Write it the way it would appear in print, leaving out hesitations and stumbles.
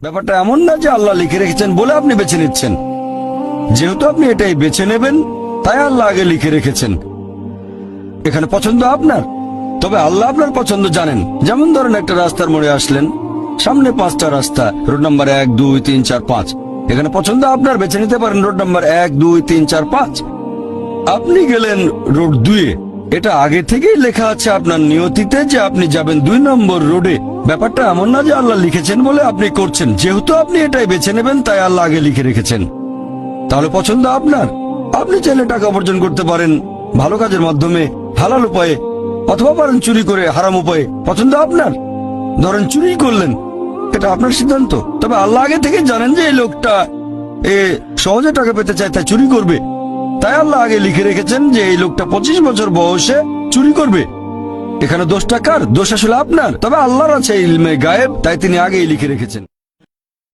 ব্যাপারটা এমন না যে আল্লাহ লিখে রেখেছেন বলে আপনি বেছে নিচ্ছেন। যেহেতু আপনি এটাই বেছে নেবেন, তাই আল্লাহ আগে লিখে রেখেছেন। এখানে পছন্দ আপনার, তবে আল্লাহ আপনার পছন্দ জানেন। যেমন ধরেন, একটা রাস্তার মোড়ে আসলেন, সামনে 5টা রাস্তা, রোড নাম্বার 1, 2, 3, 4, 5। এখানে পছন্দ আপনার, বেছে নিতে পারেন রোড নাম্বার 1, 2, 3, 4, 5। আপনি গেলেন রোড 2-এ। এটা আগে থেকেই লেখা আছে আপনার নিয়তিতে যে আপনি যাবেন 2 নম্বর রোডে। ব্যাপারটা এমন না যে আল্লাহ লিখেছেন বলে আপনি করছেন। যেহেতু আপনি এটাই বেছে নেবেন, তাই আল্লাহ আগে লিখে রেখেছেন। তাহলে পছন্দ আপনার। আপনি চাইলে টাকা উপার্জন করতে পারেন ভালো কাজের মাধ্যমে, হালাল উপায়ে, অথবা পারেন চুরি করে হারাম উপায়ে। পছন্দ আপনার। ধরেন চুরি করলেন, এটা আপনার সিদ্ধান্ত। তবে আল্লাহ আগে থেকে জানেন যে এই লোকটা সহজে টাকা পেতে চায়, তাই চুরি করবে। তাই আল্লাহ আগে লিখে রেখেছেন যে এই লোকটা 25 বছর বয়সে চুরি করবে। এখানে দোষটা কার? দোষ আসলে আপনার। তবে আল্লাহর আছে ইলমে গায়েব, তাই তিনি আগেই লিখে রেখেছেন।